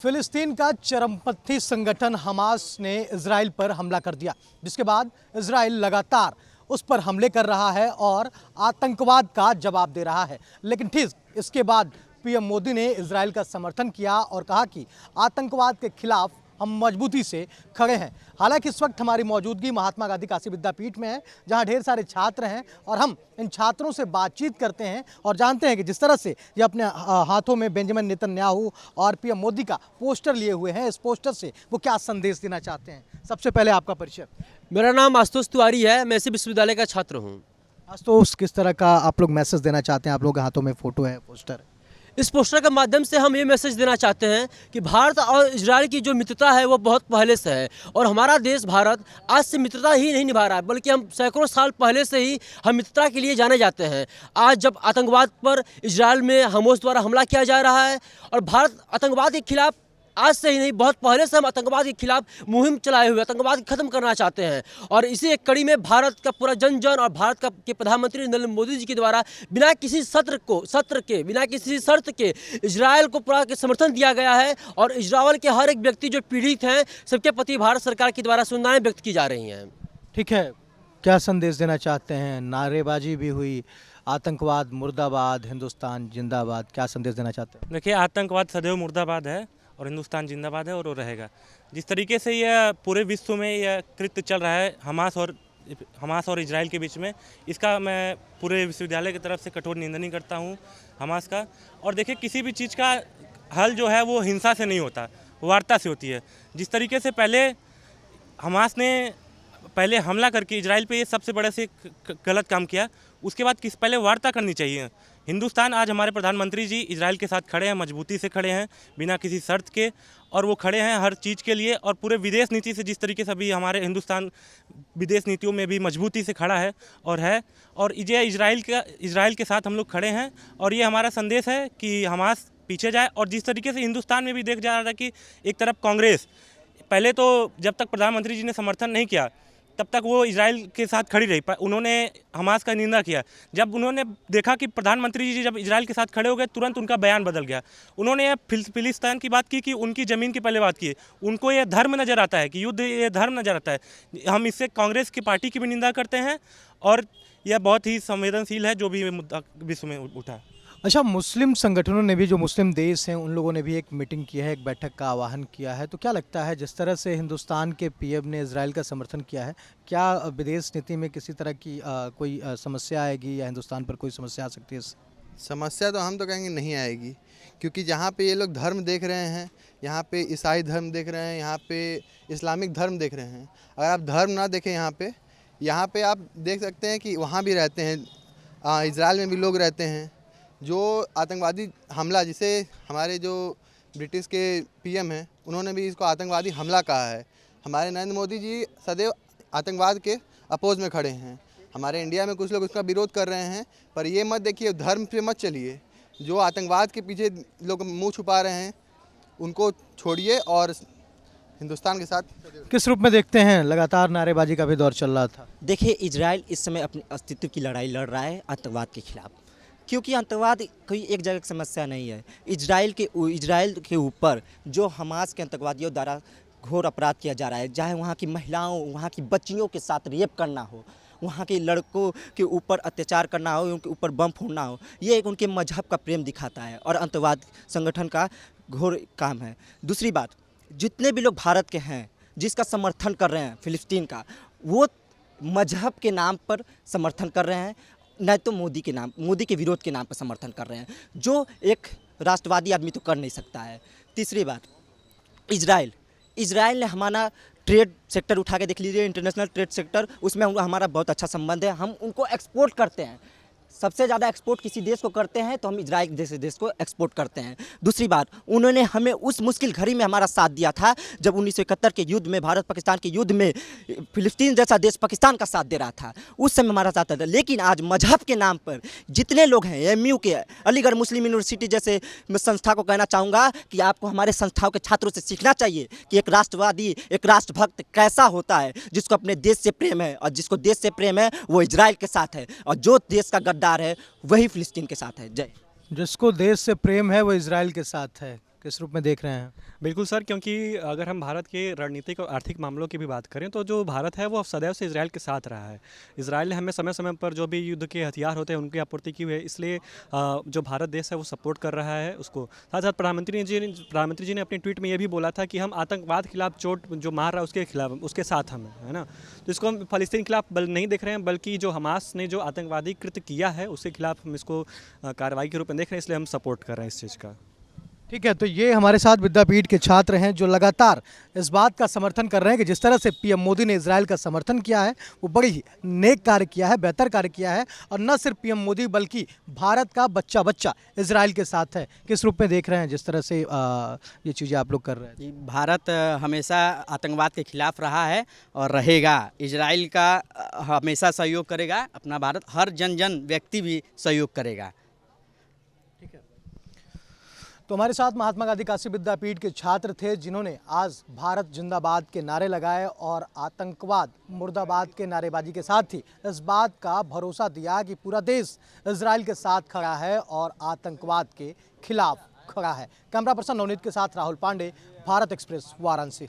फिलिस्तीन का चरमपंथी संगठन हमास ने इजराइल पर हमला कर दिया, जिसके बाद इजराइल लगातार उस पर हमले कर रहा है और आतंकवाद का जवाब दे रहा है। लेकिन ठीक इसके बाद पीएम मोदी ने इजराइल का समर्थन किया और कहा कि आतंकवाद के खिलाफ हम मजबूती से खड़े हैं। हालांकि इस वक्त हमारी मौजूदगी महात्मा गांधी काशी विद्यापीठ में है, जहां ढेर सारे छात्र हैं और हम इन छात्रों से बातचीत करते हैं और जानते हैं कि जिस तरह से ये अपने हाथों में बेंजामिन नेतन्याहू और पीएम मोदी का पोस्टर लिए हुए हैं, इस पोस्टर से वो क्या संदेश देना चाहते हैं। सबसे पहले आपका परिचय। मेरा नाम आशुतोष तिवारी है। मैं इसी विश्वविद्यालय का छात्र हूँ। आशुतोष, किस तरह का आप लोग मैसेज देना चाहते हैं? आप लोगों के हाथों में फोटो है, पोस्टर है। इस पोस्टर के माध्यम से हम ये मैसेज देना चाहते हैं कि भारत और इजराइल की जो मित्रता है वो बहुत पहले से है और हमारा देश भारत आज से मित्रता ही नहीं निभा रहा है, बल्कि हम सैकड़ों साल पहले से ही हम मित्रता के लिए जाने जाते हैं। आज जब आतंकवाद पर इजराइल में हमास द्वारा हमला किया जा रहा है और भारत आतंकवाद के खिलाफ आज से ही नहीं बहुत पहले से हम आतंकवाद के खिलाफ मुहिम चलाए हुए आतंकवाद खत्म करना चाहते हैं। और इसी एक कड़ी में भारत का पूरा जन जन और भारत के प्रधानमंत्री नरेंद्र मोदी जी के द्वारा बिना किसी बिना किसी शर्त के इजराइल को पूरा के समर्थन दिया गया है और इजराइल के हर एक व्यक्ति जो पीड़ित हैं सबके प्रति भारत सरकार के द्वारा सुविधाएं व्यक्त की जा रही हैं। ठीक है, क्या संदेश देना चाहते हैं? नारेबाजी भी हुई, आतंकवाद मुर्दाबाद, हिंदुस्तान जिंदाबाद, क्या संदेश देना चाहते हैं? देखिए, आतंकवाद सदैव मुर्दाबाद है और हिंदुस्तान जिंदाबाद है और वो रहेगा। जिस तरीके से यह पूरे विश्व में यह कृत्य चल रहा है हमास और इजराइल के बीच में, इसका मैं पूरे विश्वविद्यालय की तरफ से कठोर निंदनीय करता हूँ हमास का। और देखिए, किसी भी चीज़ का हल जो है वो हिंसा से नहीं होता, वार्ता से होती है। जिस तरीके से पहले हमास ने हमला करके इजराइल पे ये सबसे बड़े से गलत काम किया, उसके बाद पहले वार्ता करनी चाहिए। हिंदुस्तान आज हमारे प्रधानमंत्री जी इजराइल के साथ खड़े हैं, मजबूती से खड़े हैं, बिना किसी शर्त के, और वो खड़े हैं हर चीज़ के लिए। और पूरे विदेश नीति से जिस तरीके से अभी हमारे हिंदुस्तान विदेश नीतियों में भी मजबूती से खड़ा है और ये इजराइल के साथ हम लोग खड़े हैं। और ये हमारा संदेश है कि हमास पीछे जाए। और जिस तरीके से हिंदुस्तान में भी देख जा रहा था कि एक तरफ कांग्रेस, पहले तो जब तक प्रधानमंत्री जी ने समर्थन नहीं किया तब तक वो इजराइल के साथ खड़ी रही, उन्होंने हमास का निंदा किया। जब उन्होंने देखा कि प्रधानमंत्री जी जब इजराइल के साथ खड़े हो गए, तुरंत उनका बयान बदल गया। उन्होंने ये फिलिस्तीन की बात की कि उनकी ज़मीन की पहले बात की। उनको ये धर्म नज़र आता है कि युद्ध ये धर्म नज़र आता है। हम इससे कांग्रेस की पार्टी की भी निंदा करते हैं और यह बहुत ही संवेदनशील है जो भी मुद्दा विश्व में उठा है। अच्छा, मुस्लिम संगठनों ने भी, जो मुस्लिम देश हैं, उन लोगों ने भी एक मीटिंग की है, एक बैठक का आह्वान किया है। तो क्या लगता है, जिस तरह से हिंदुस्तान के पीएम ने इजराइल का समर्थन किया है, क्या विदेश नीति में किसी तरह की कोई समस्या आएगी या हिंदुस्तान पर कोई समस्या आ सकती है? समस्या तो हम तो कहेंगे नहीं आएगी, क्योंकि जहाँ पे ये लोग धर्म देख रहे हैं, यहाँ पे ईसाई धर्म देख रहे हैं, यहाँ पे इस्लामिक धर्म देख रहे हैं। अगर आप धर्म ना देखें यहाँ पे आप देख सकते हैं कि वहाँ भी रहते हैं, इजराइल में भी लोग रहते हैं। जो आतंकवादी हमला, जिसे हमारे जो ब्रिटिश के पीएम हैं, उन्होंने भी इसको आतंकवादी हमला कहा है। हमारे नरेंद्र मोदी जी सदैव आतंकवाद के अपोज में खड़े हैं। हमारे इंडिया में कुछ लोग उसका विरोध कर रहे हैं, पर ये मत देखिए, धर्म पे मत चलिए। जो आतंकवाद के पीछे लोग मुंह छुपा रहे हैं उनको छोड़िए और हिंदुस्तान के साथ। किस रूप में देखते हैं? लगातार नारेबाजी का भी दौर चल रहा था। देखिए, इजराइल इस समय अपने अस्तित्व की लड़ाई लड़ रहा है आतंकवाद के खिलाफ, क्योंकि आतंकवाद कोई एक जगह की समस्या नहीं है। इजराइल के ऊपर जो हमास के आतंकवादियों द्वारा घोर अपराध किया जा रहा है, चाहे वहाँ की महिलाओं, वहाँ की बच्चियों के साथ रेप करना हो, वहाँ के लड़कों के ऊपर अत्याचार करना हो, उनके ऊपर बम फोड़ना हो, ये एक उनके मजहब का प्रेम दिखाता है और आतंकवाद संगठन का घोर काम है। दूसरी बात, जितने भी लोग भारत के हैं जिसका समर्थन कर रहे हैं फिलिस्तीन का, वो मजहब के नाम पर समर्थन कर रहे हैं, न तो मोदी के विरोध के नाम पर समर्थन कर रहे हैं, जो एक राष्ट्रवादी आदमी तो कर नहीं सकता है। तीसरी बात, इजराइल ने हमारा ट्रेड सेक्टर उठा के देख लीजिए, इंटरनेशनल ट्रेड सेक्टर, उसमें हमारा बहुत अच्छा संबंध है। हम उनको एक्सपोर्ट करते हैं, सबसे ज़्यादा एक्सपोर्ट किसी देश को करते हैं तो हम इजराइल जैसे देश को एक्सपोर्ट करते हैं। दूसरी बात, उन्होंने हमें उस मुश्किल घड़ी में हमारा साथ दिया था जब 1971 के युद्ध में, भारत पाकिस्तान के युद्ध में फिलिस्तीन जैसा देश पाकिस्तान का साथ दे रहा था, उस समय हमारा साथ था। लेकिन आज मजहब के नाम पर जितने लोग हैं, एमयू के, अलीगढ़ मुस्लिम यूनिवर्सिटी जैसे संस्था को कहना चाहूँगा कि आपको हमारे संस्थाओं के छात्रों से सीखना चाहिए कि एक राष्ट्रवादी, एक राष्ट्रभक्त कैसा होता है, जिसको अपने देश से प्रेम है, और जिसको देश से प्रेम है वो इजराइल के साथ है, और जो देश का गद्दार है वही फिलिस्तीन के साथ है। जय। जिसको देश से प्रेम है वो इजराइल के साथ है। किस रूप में देख रहे हैं? बिल्कुल सर, क्योंकि अगर हम भारत के रणनीतिक और आर्थिक मामलों की भी बात करें तो जो भारत है वो सदैव से इजराइल के साथ रहा है। इजराइल ने हमें समय समय पर जो भी युद्ध के हथियार होते हैं उनकी आपूर्ति की हुई है, इसलिए जो भारत देश है वो सपोर्ट कर रहा है उसको। साथ साथ प्रधानमंत्री जी ने अपने ट्वीट में ये भी बोला था कि हम आतंकवाद के खिलाफ चोट जो मार रहा है उसके खिलाफ उसके साथ हम हैं, है ना। तो इसको हम फ़लस्तीन के खिलाफ बल नहीं देख रहे हैं, बल्कि जो हमास ने जो आतंकवादी कृत्य किया है उसके खिलाफ हम इसको कार्रवाई के रूप में देख रहे हैं, इसलिए हम सपोर्ट कर रहे हैं इस चीज़ का। ठीक है, तो ये हमारे साथ विद्यापीठ के छात्र हैं जो लगातार इस बात का समर्थन कर रहे हैं कि जिस तरह से पीएम मोदी ने इजराइल का समर्थन किया है वो बड़ी ही नेक कार्य किया है, बेहतर कार्य किया है। और न सिर्फ पीएम मोदी बल्कि भारत का बच्चा बच्चा इजराइल के साथ है। किस रूप में देख रहे हैं जिस तरह से ये चीज़ें आप लोग कर रहे हैं? जी, भारत हमेशा आतंकवाद के खिलाफ रहा है और रहेगा। इजराइल का हमेशा सहयोग करेगा अपना भारत, हर जन व्यक्ति भी सहयोग करेगा। तो हमारे साथ महात्मा गांधी काशी विद्यापीठ के छात्र थे जिन्होंने आज भारत जिंदाबाद के नारे लगाए और आतंकवाद मुर्दाबाद के नारेबाजी के साथ ही इस बात का भरोसा दिया कि पूरा देश इजराइल के साथ खड़ा है और आतंकवाद के खिलाफ खड़ा है। कैमरा पर्सन नवनीत के साथ राहुल पांडे, भारत एक्सप्रेस, वाराणसी।